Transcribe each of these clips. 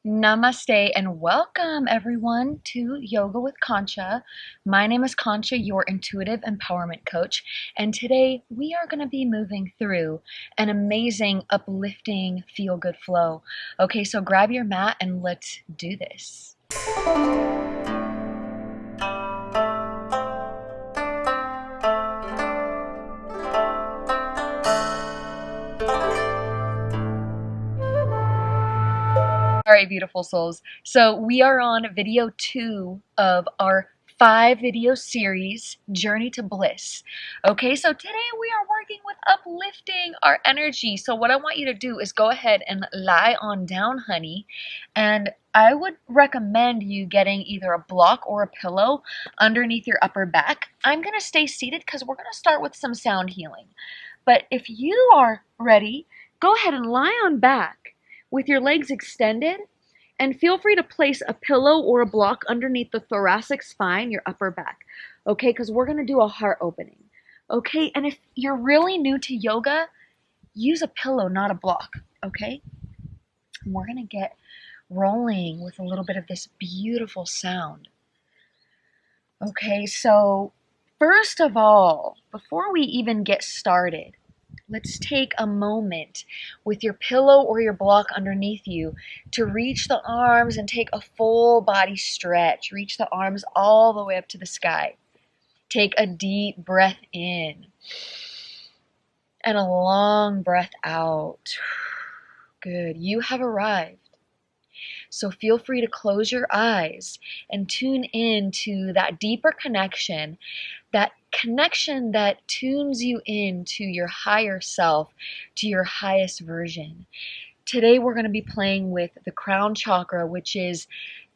Namaste and welcome everyone to Yoga with Concha. My name is Concha, your intuitive empowerment coach, and today we are going to be moving through an amazing, uplifting, feel-good flow. Okay, so grab your mat and let's do this. All right, beautiful souls. So we are on video 2 of our 5-video series, Journey to Bliss. Okay, so today we are working with uplifting our energy. So what I want you to do is go ahead and lie on down, honey. And I would recommend you getting either a block or a pillow underneath your upper back. I'm going to stay seated because we're going to start with some sound healing. But if you are ready, go ahead and lie on back with your legs extended, and feel free to place a pillow or a block underneath the thoracic spine, your upper back, okay? Because we're going to do a heart opening, okay? And if you're really new to yoga, use a pillow, not a block, okay? And we're going to get rolling with a little bit of this beautiful sound. Okay, so first of all, before we even get started, let's take a moment with your pillow or your block underneath you to reach the arms and take a full body stretch. Reach the arms all the way up to the sky. Take a deep breath in and a long breath out. Good. You have arrived. So feel free to close your eyes and tune in to that deeper connection, that connection that tunes you into your higher self, to your highest version. Today we're going to be playing with the Crown Chakra, which is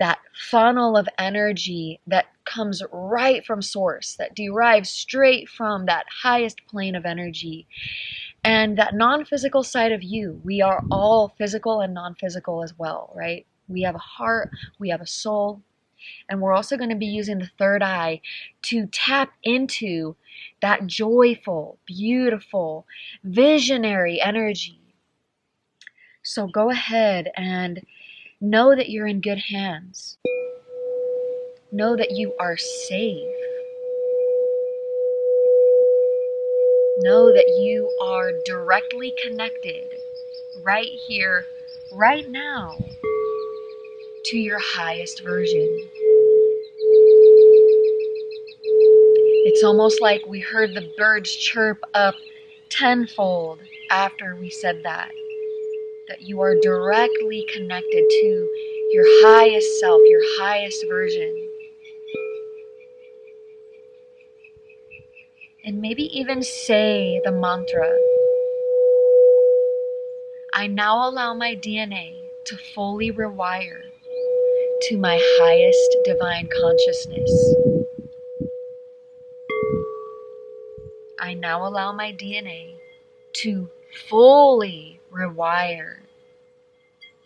that funnel of energy that comes right from source, that derives straight from that highest plane of energy. And that non-physical side of you. We are all physical and non-physical as well, right? We have a heart, we have a soul, and we're also going to be using the third eye to tap into that joyful, beautiful, visionary energy. So go ahead and know that you're in good hands. Know that you are safe. Know that you are directly connected right here, right now, to your highest version. It's almost like we heard the birds chirp up tenfold after we said that you are directly connected to your highest self, your highest version. And maybe even say the mantra, I now allow my DNA to fully rewire to my highest divine consciousness. I now allow my DNA to fully rewire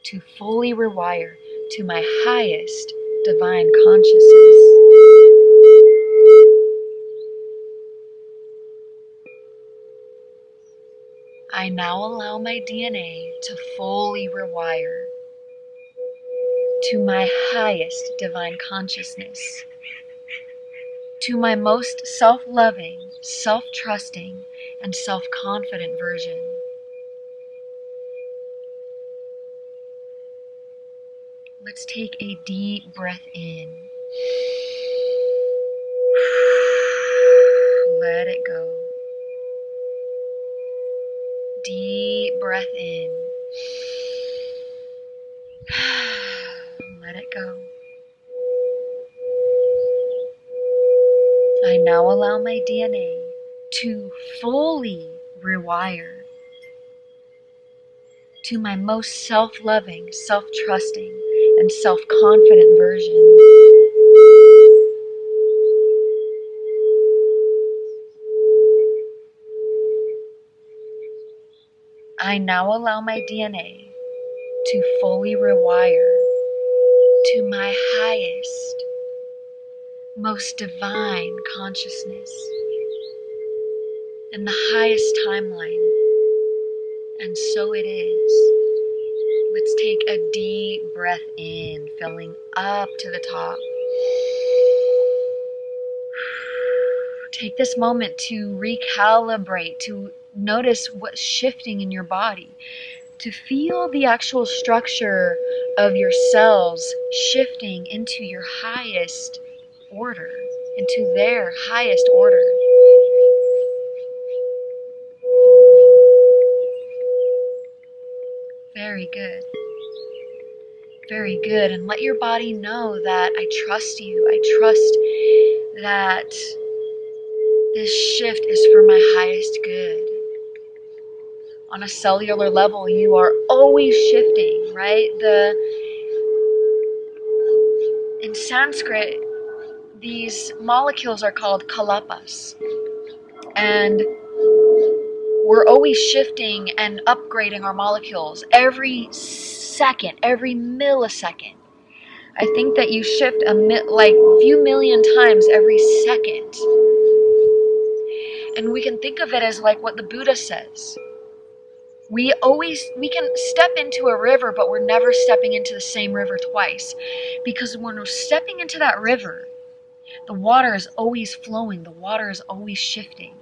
to my highest divine consciousness. I now allow my DNA to fully rewire to my highest divine consciousness, to my most self-loving, self-trusting, and self-confident version. Let's take a deep breath in. Let it go. Deep breath in. Let it go. I now allow my DNA to fully rewire to my most self-loving, self-trusting, and self-confident version. I now allow my DNA to fully rewire to my highest, most divine consciousness in the highest timeline. And so it is. Let's take a deep breath in, filling up to the top. Take this moment to recalibrate, to notice what's shifting in your body, to feel the actual structure of your cells shifting into your highest order, into their highest order. Very good. Very good. And let your body know that I trust you. I trust that this shift is for my highest good. On a cellular level, you are always shifting, right? In Sanskrit, these molecules are called kalapas. And we're always shifting and upgrading our molecules every second, every millisecond. I think that you shift a few million times every second. And we can think of it as like what the Buddha says. We can step into a river, but we're never stepping into the same river twice. Because when we're stepping into that river, the water is always flowing, the water is always shifting.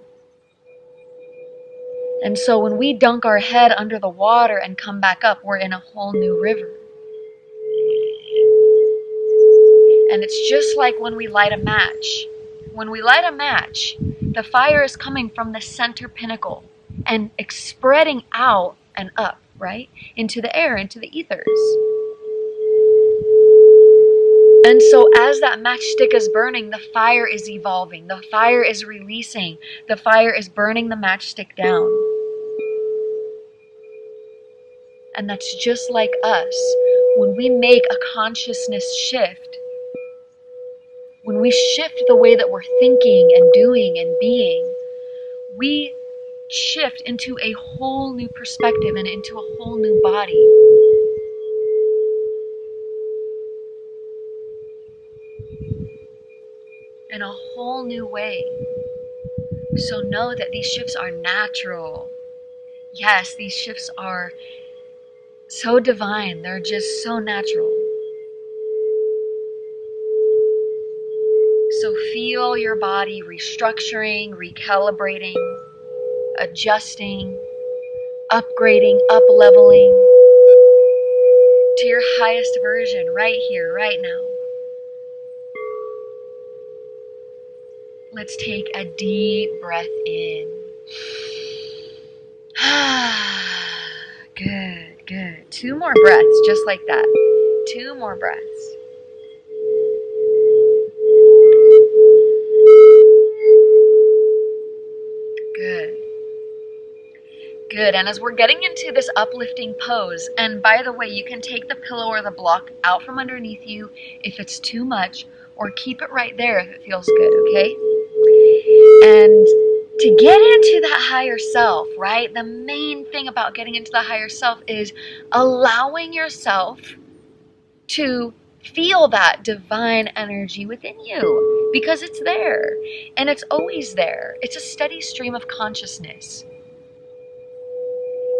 And so when we dunk our head under the water and come back up, we're in a whole new river. And it's just like when we light a match. When we light a match, the fire is coming from the center pinnacle and spreading out and up, right? Into the air, into the ethers. And so as that matchstick is burning, the fire is evolving. The fire is releasing. The fire is burning the matchstick down. And that's just like us. When we make a consciousness shift, when we shift the way that we're thinking and doing and being, we shift into a whole new perspective and into a whole new body. In a whole new way. So know that these shifts are natural. Yes, these shifts are so divine. They're just so natural. So feel your body restructuring, recalibrating, adjusting, upgrading, up-leveling to your highest version right here, right now. Let's take a deep breath in. Good, good. 2 more breaths, just like that. 2 more breaths. Good. Good. And as we're getting into this uplifting pose, and by the way, you can take the pillow or the block out from underneath you if it's too much, or keep it right there if it feels good, okay? And to get into that higher self, right? The main thing about getting into the higher self is allowing yourself to feel that divine energy within you, because it's there and it's always there. It's a steady stream of consciousness.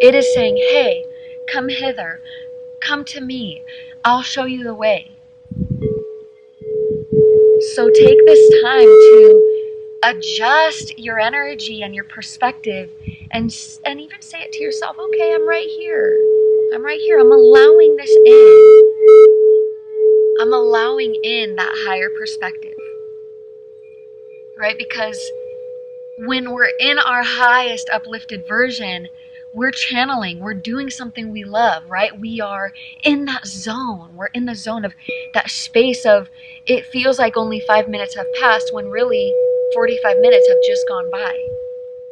It is saying, hey, come hither, come to me, I'll show you the way. So take this time to adjust your energy and your perspective and even say it to yourself, okay, I'm right here. I'm right here. I'm allowing this in. I'm allowing in that higher perspective. Right? Because when we're in our highest uplifted version, we're channeling, we're doing something we love, right? We are in that zone. We're in the zone of that space of, it feels like only 5 minutes have passed when really 45 minutes have just gone by.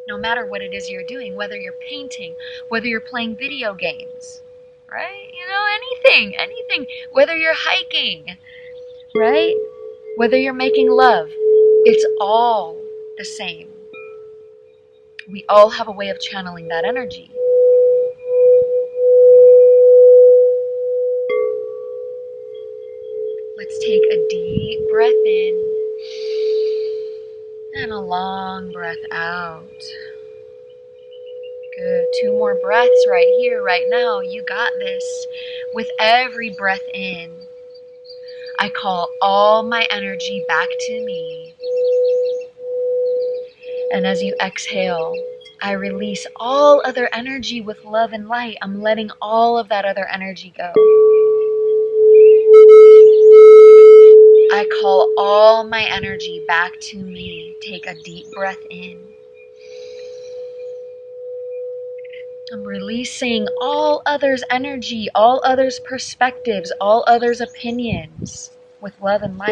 No matter what it is you're doing, whether you're painting, whether you're playing video games, right? You know, anything, whether you're hiking, right? Whether you're making love, it's all the same. We all have a way of channeling that energy. Let's take a deep breath in and a long breath out. Good. 2 more breaths right here, right now. You got this. With every breath in, I call all my energy back to me. And as you exhale, I release all other energy with love and light. I'm letting all of that other energy go. I call all my energy back to me. Take a deep breath in. I'm releasing all others' energy, all others' perspectives, all others' opinions with love and light.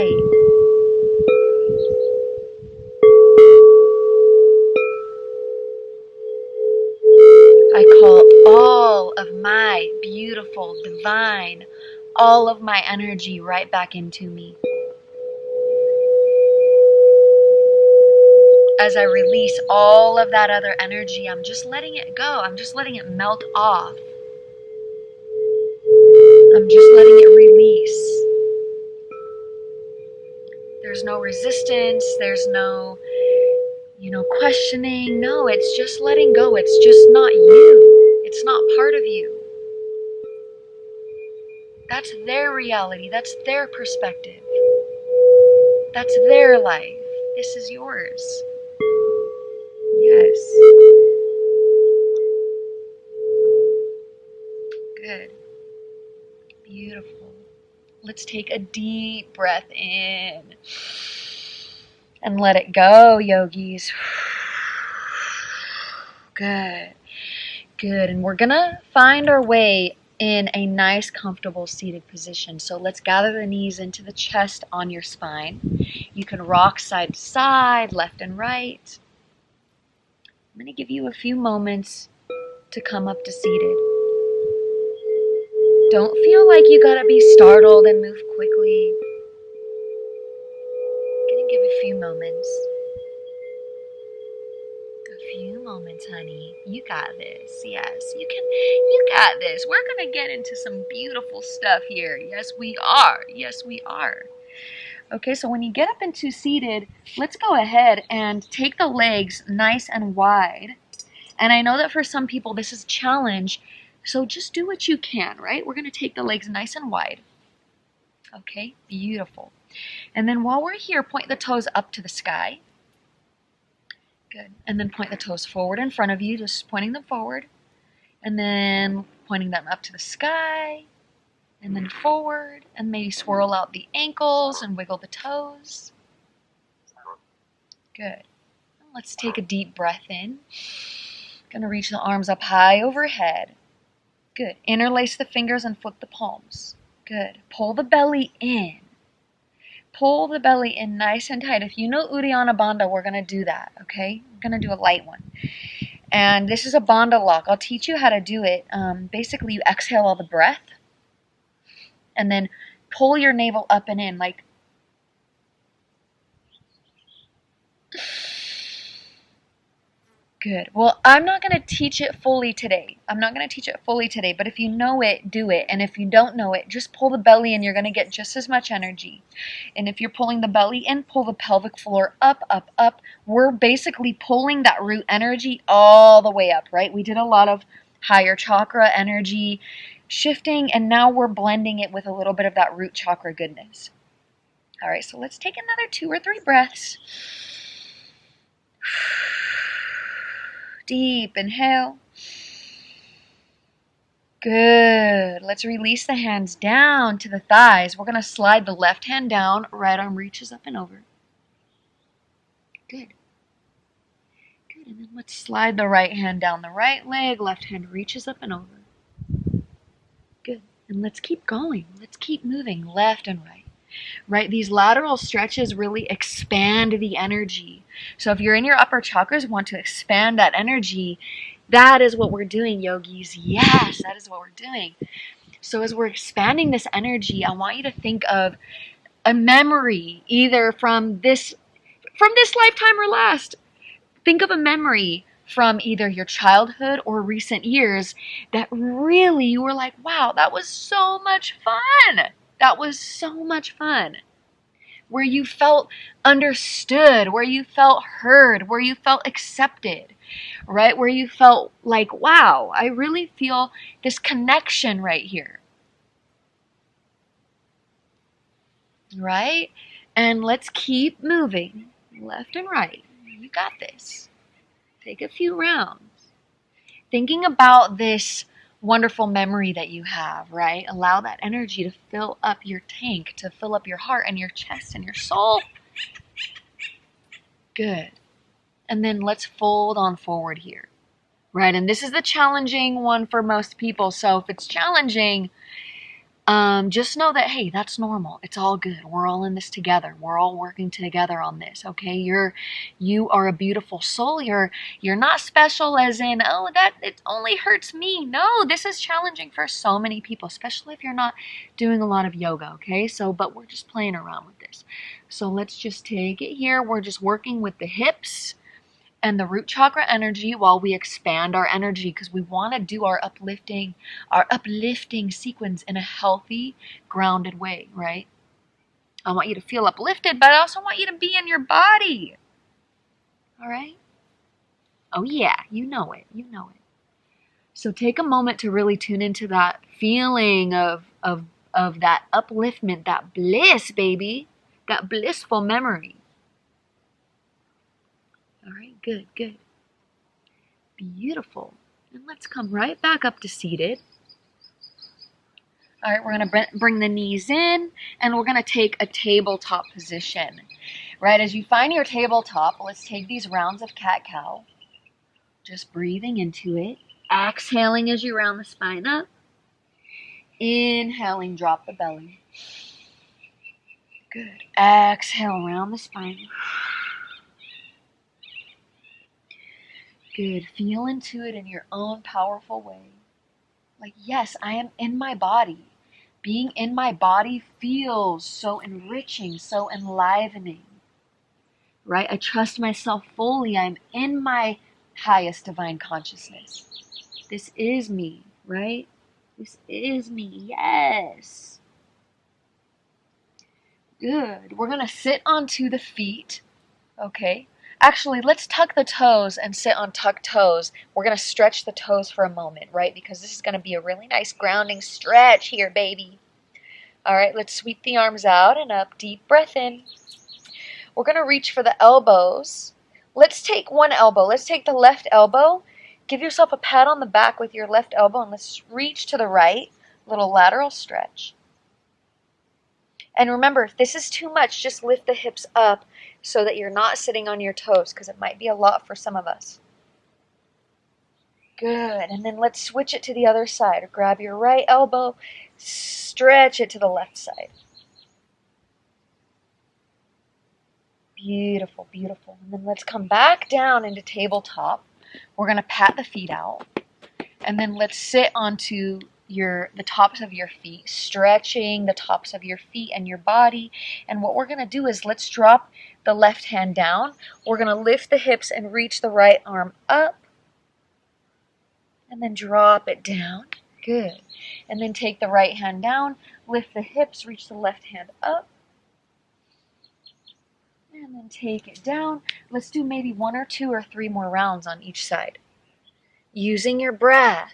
I call all of my beautiful, divine, all of my energy right back into me. As I release all of that other energy, I'm just letting it go. I'm just letting it melt off. I'm just letting it release. There's no resistance. There's no, questioning. No, it's just letting go. It's just not you. It's not part of you. That's their reality. That's their perspective. That's their life. This is yours. Yes. Good. Beautiful. Let's take a deep breath in and let it go, yogis. Good. Good. And we're going to find our way in a nice, comfortable seated position. So let's gather the knees into the chest on your spine. You can rock side to side, left and right. I'm going to give you a few moments to come up to seated. Don't feel like you gotta be startled and move quickly. I'm gonna give a few moments. A few moments, honey. You got this. Yes, you got this. We're gonna get into some beautiful stuff here. Yes, we are. Yes, we are. Okay, so when you get up into seated, let's go ahead and take the legs nice and wide. And I know that for some people this is a challenge, so just do what you can, right? We're going to take the legs nice and wide. Okay, beautiful. And then while we're here, point the toes up to the sky. Good. And then point the toes forward in front of you, just pointing them forward. And then pointing them up to the sky. And then forward. And maybe swirl out the ankles and wiggle the toes. Good. Let's take a deep breath in. Gonna reach the arms up high overhead. Good. Interlace the fingers and flip the palms. Good. Pull the belly in. Pull the belly in nice and tight. If you know Uddiyana Bandha, we're going to do that, okay? We're going to do a light one. And this is a Bandha lock. I'll teach you how to do it. Basically, you exhale all the breath. And then pull your navel up and in, like... Good. Well, I'm not going to teach it fully today. But if you know it, do it. And if you don't know it, just pull the belly in. You're going to get just as much energy. And if you're pulling the belly in, pull the pelvic floor up, up, up. We're basically pulling that root energy all the way up, right? We did a lot of higher chakra energy shifting, and now we're blending it with a little bit of that root chakra goodness. All right, so let's take another 2 or 3 breaths. Deep inhale. Good. Let's release the hands down to the thighs. We're going to slide the left hand down. Right arm reaches up and over. Good. Good. And then let's slide the right hand down the right leg. Left hand reaches up and over. Good. And let's keep going. Let's keep moving left and right. Right, these lateral stretches really expand the energy. So if you're in your upper chakras, want to expand that energy, that is what we're doing, yogis. Yes, that is what we're doing. So as we're expanding this energy, I want you to think of a memory, either from this lifetime or last. Think of a memory from either your childhood or recent years that really you were like, wow, that was so much fun. That was so much fun. Where you felt understood, where you felt heard, where you felt accepted, right? Where you felt like, wow, I really feel this connection right here, right? And let's keep moving left and right. You got this. Take a few rounds. Thinking about this wonderful memory that you have, right? Allow that energy to fill up your tank, to fill up your heart and your chest and your soul. Good. And then let's fold on forward here, right? And this is the challenging one for most people. So if it's challenging, just know that, hey, that's normal. It's all good. We're all in this together. We're all working together on this. Okay. You are a beautiful soul. You're not special as in, oh, that it only hurts me. No, this is challenging for so many people, especially if you're not doing a lot of yoga. Okay. So, but we're just playing around with this. So let's just take it here. We're just working with the hips and the root chakra energy while we expand our energy, because we want to do our uplifting sequence in a healthy, grounded way, right? I want you to feel uplifted, but I also want you to be in your body. All right? Oh yeah, you know it. You know it. So take a moment to really tune into that feeling of that upliftment, that bliss, baby, that blissful memory. All right, good, good. Beautiful. And let's come right back up to seated. All right, we're going to bring the knees in, and we're going to take a tabletop position. Right, as you find your tabletop, let's take these rounds of cat-cow. Just breathing into it. Exhaling as you round the spine up. Inhaling, drop the belly. Good. Exhale, round the spine. Good. Feel into it in your own powerful way. Like, yes, I am in my body. Being in my body feels so enriching, so enlivening. Right? I trust myself fully. I'm in my highest divine consciousness. This is me, right? This is me. Yes. Good. We're going to sit onto the feet. Okay. Actually, let's tuck the toes and sit on tucked toes. We're going to stretch the toes for a moment, right? Because this is going to be a really nice grounding stretch here, baby. All right, let's sweep the arms out and up. Deep breath in. We're going to reach for the elbows. Let's take one elbow. Let's take the left elbow. Give yourself a pat on the back with your left elbow, and let's reach to the right. Little lateral stretch. And remember, if this is too much, just lift the hips up so that you're not sitting on your toes, because it might be a lot for some of us. Good. And then let's switch it to the other side. Grab your right elbow, stretch it to the left side. Beautiful, beautiful. And then let's come back down into tabletop. We're going to pat the feet out. And then let's sit onto the tops of your feet, stretching the tops of your feet and your body. And what we're going to do is let's drop the left hand down. We're going to lift the hips and reach the right arm up. And then drop it down. Good. And then take the right hand down, lift the hips, reach the left hand up. And then take it down. Let's do maybe 1 or 2 or 3 more rounds on each side. Using your breath.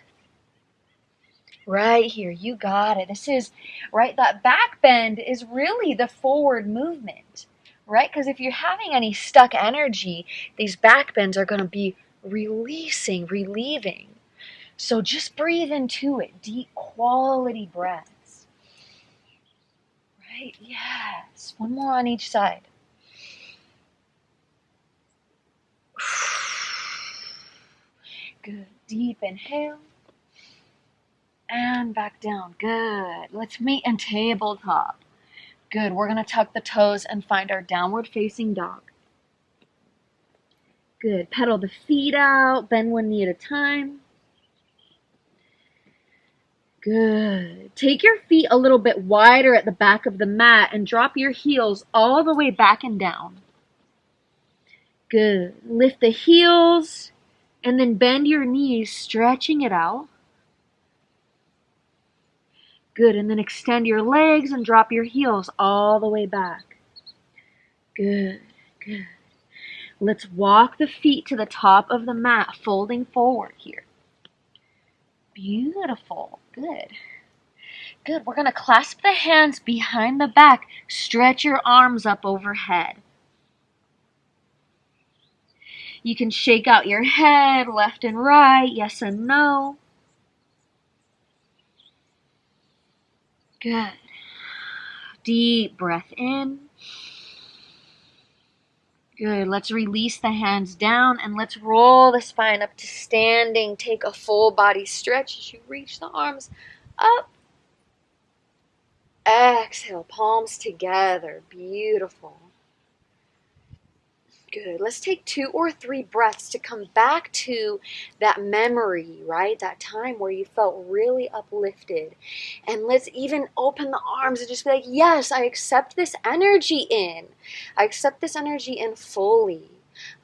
Right here, you got it. This is, right, that back bend is really the forward movement, right? Because if you're having any stuck energy, these back bends are going to be releasing, relieving. So just breathe into it. Deep quality breaths. Right? Yes. 1 more on each side. Good. Deep inhale. And back down. Good. Let's meet in tabletop. Good. We're going to tuck the toes and find our downward facing dog. Good. Pedal the feet out. Bend 1 knee at a time. Good. Take your feet a little bit wider at the back of the mat and drop your heels all the way back and down. Good. Lift the heels and then bend your knees, stretching it out. Good. And then extend your legs and drop your heels all the way back. Good. Good. Let's walk the feet to the top of the mat, folding forward here. Beautiful. Good. Good. We're going to clasp the hands behind the back. Stretch your arms up overhead. You can shake out your head left and right, yes and no. Good. Deep breath in. Good. Let's release the hands down and let's roll the spine up to standing. Take a full body stretch as you reach the arms up. Exhale, palms together. Beautiful. Good. Let's take 2 or 3 breaths to come back to that memory, right? That time where you felt really uplifted. And let's even open the arms and just be like, yes, I accept this energy in. I accept this energy in fully.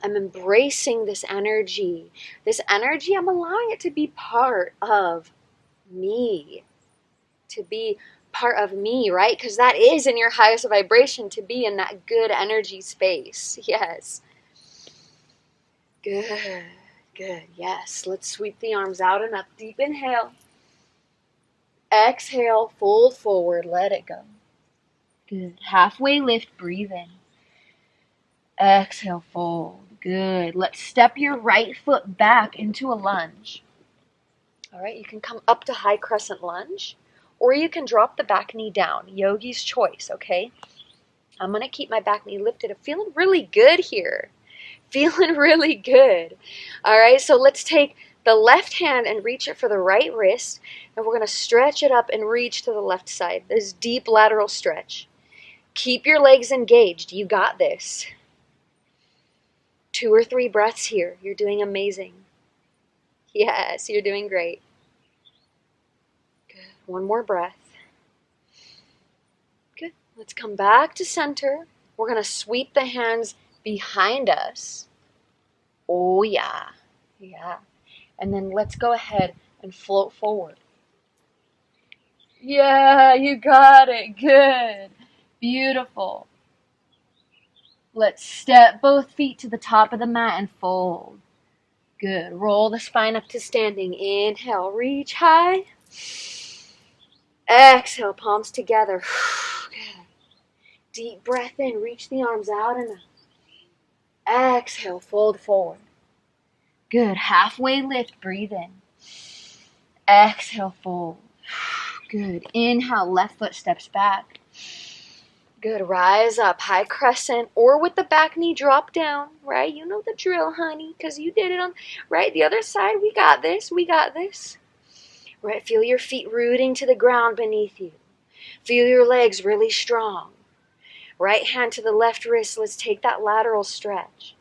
I'm embracing this energy. This energy, I'm allowing it to be part of me. To be part of me, right? Because that is in your highest vibration, to be in that good energy space. Yes. Good. Good. Yes. Let's sweep the arms out and up. Deep inhale. Exhale. Fold forward. Let it go. Good. Halfway lift. Breathe in. Exhale. Fold. Good. Let's step your right foot back into a lunge. All right. You can come up to high crescent lunge. Or you can drop the back knee down. Yogi's choice, okay? I'm going to keep my back knee lifted. I'm feeling really good here. Feeling really good. All right, so let's take the left hand and reach it for the right wrist. And we're going to stretch it up and reach to the left side. This deep lateral stretch. Keep your legs engaged. You got this. 2 or 3 breaths here. You're doing amazing. Yes, you're doing great. One more breath. Good. Let's come back to center. We're going to sweep the hands behind us. Oh, yeah. Yeah. And then let's go ahead and float forward. Yeah, you got it. Good. Beautiful. Let's step both feet to the top of the mat and fold. Good. Roll the spine up to standing. Inhale. Reach high. Exhale, palms together. Good. Deep breath in. Reach the arms out and up. Exhale, fold forward. Good. Halfway lift. Breathe in. Exhale, fold. Good. Inhale, left foot steps back. Good. Rise up, high crescent, or with the back knee drop down, right? You know the drill, honey, because you did it on, right? The other side, we got this. We got this. Right, feel your feet rooting to the ground beneath you. Feel your legs really strong. Right hand to the left wrist. Let's take that lateral stretch.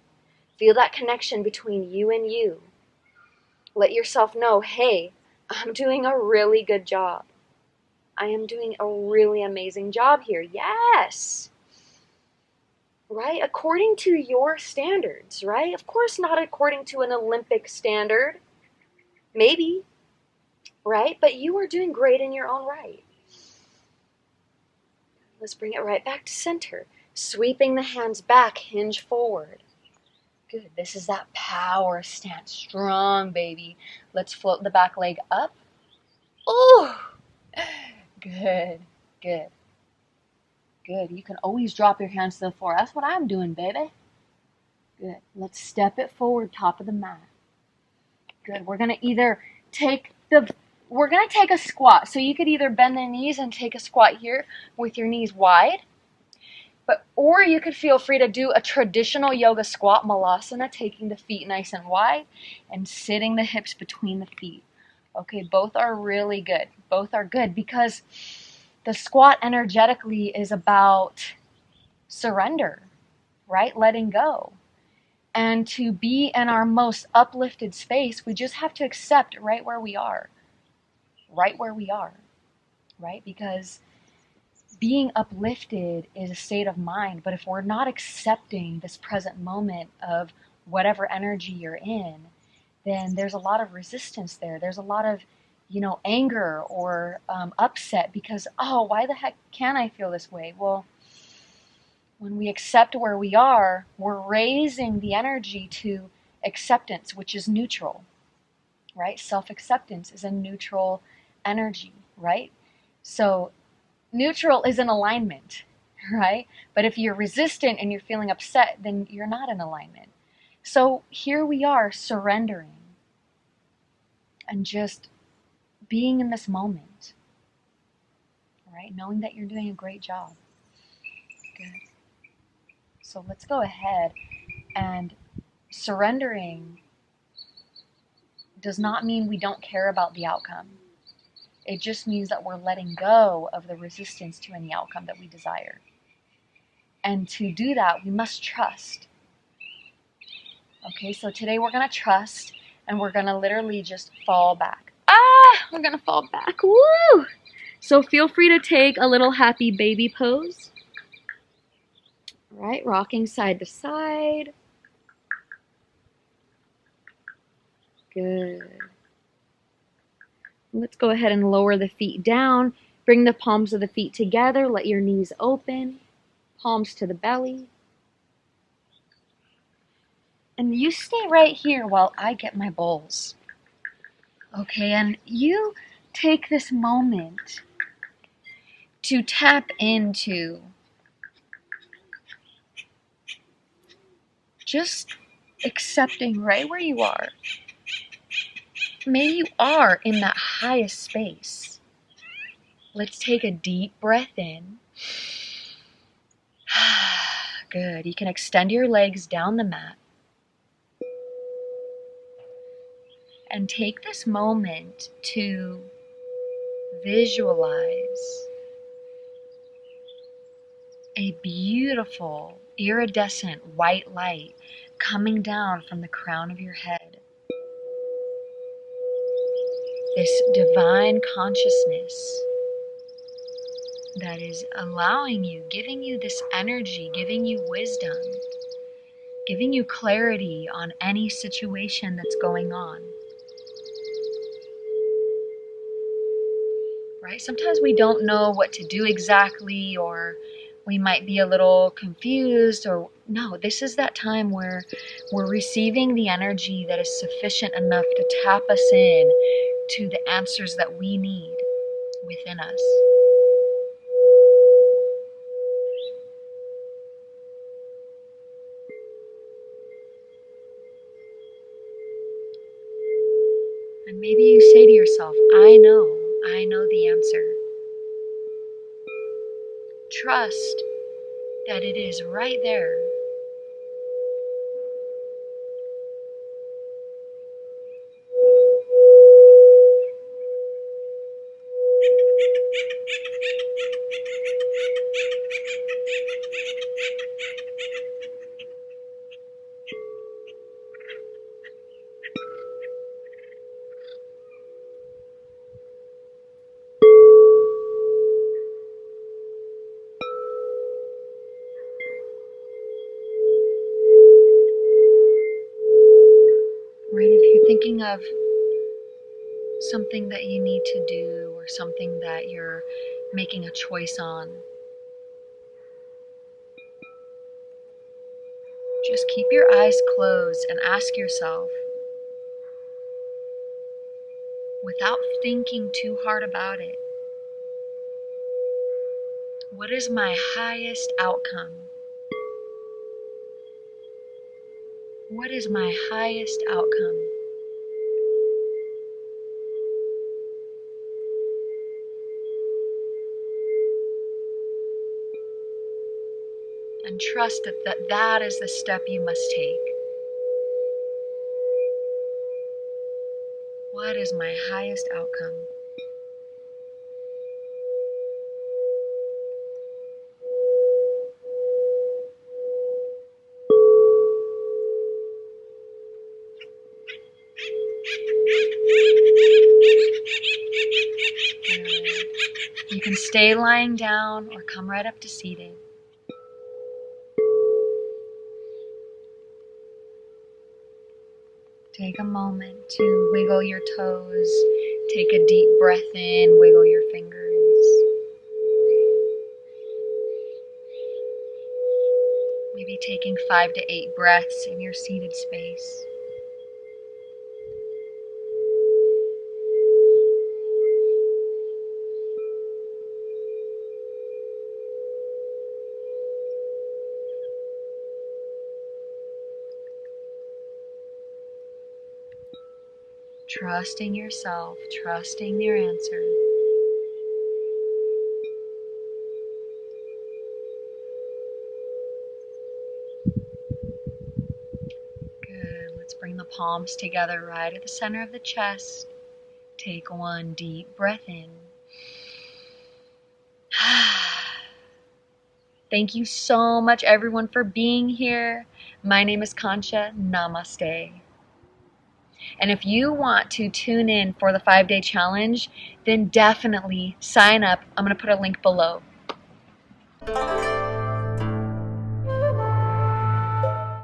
Feel that connection between you and you. Let yourself know, hey, I'm doing a really good job. I am doing a really amazing job here. Yes. Right? According to your standards, right? Of course not according to an Olympic standard. Maybe. Right? But you are doing great in your own right. Let's bring it right back to center. Sweeping the hands back, hinge forward. Good. This is that power stance. Strong, baby. Let's float the back leg up. Oh! Good. Good. Good. You can always drop your hands to the floor. That's what I'm doing, baby. Good. Let's step it forward, top of the mat. Good. We're going to take a squat. So you could either bend the knees and take a squat here with your knees wide. Or you could feel free to do a traditional yoga squat, malasana, taking the feet nice and wide and sitting the hips between the feet. Okay, both are really good. Both are good because the squat energetically is about surrender, right? Letting go. And to be in our most uplifted space, we just have to accept right where we are. Right where we are, right? Because being uplifted is a state of mind, but if we're not accepting this present moment of whatever energy you're in, then there's a lot of resistance there. There's a lot of, anger or upset because, oh, why the heck can I feel this way? Well, When we accept where we are, we're raising the energy to acceptance, which is neutral, right? Self-acceptance is a neutral energy, right? So neutral is in alignment, right? But if you're resistant and you're feeling upset, then you're not in alignment. So here we are surrendering and just being in this moment, right? Knowing that you're doing a great job. Good. So let's go ahead, and surrendering does not mean we don't care about the outcome. It just means that we're letting go of the resistance to any outcome that we desire. And to do that, we must trust. Okay, so today we're going to trust, and we're going to literally just fall back. We're going to fall back. Woo! So feel free to take a little happy baby pose. All right, rocking side to side. Good. Let's go ahead and lower the feet down. Bring the palms of the feet together. Let your knees open. Palms to the belly. And you stay right here while I get my bowls. Okay, and you take this moment to tap into just accepting right where you are. Maybe you are in that highest space. Let's take a deep breath in. Good. You can extend your legs down the mat. And take this moment to visualize a beautiful, iridescent white light coming down from the crown of your head. This divine consciousness that is allowing you, giving you this energy, giving you wisdom, giving you clarity on any situation that's going on. Right? Sometimes we don't know what to do exactly, or we might be a little confused, or no, this is that time where we're receiving the energy that is sufficient enough to tap us in to the answers that we need within us. And maybe you say to yourself, I know the answer. Trust that it is right there. Right? If you're thinking of something that you need to do, or something that you're making a choice on, just keep your eyes closed and ask yourself, without thinking too hard about it, what is my highest outcome? What is my highest outcome? And trust that is the step you must take. What is my highest outcome? You can stay lying down or come right up to seated. Take a moment to wiggle your toes. Take a deep breath in, wiggle your fingers. Maybe taking 5 to 8 breaths in your seated space. Trusting yourself, trusting your answer. Good. Let's bring the palms together right at the center of the chest. Take one deep breath in. Thank you so much, everyone, for being here. My name is Concha. Namaste. And if you want to tune in for the 5-day challenge, then definitely sign up. I'm going to put a link below.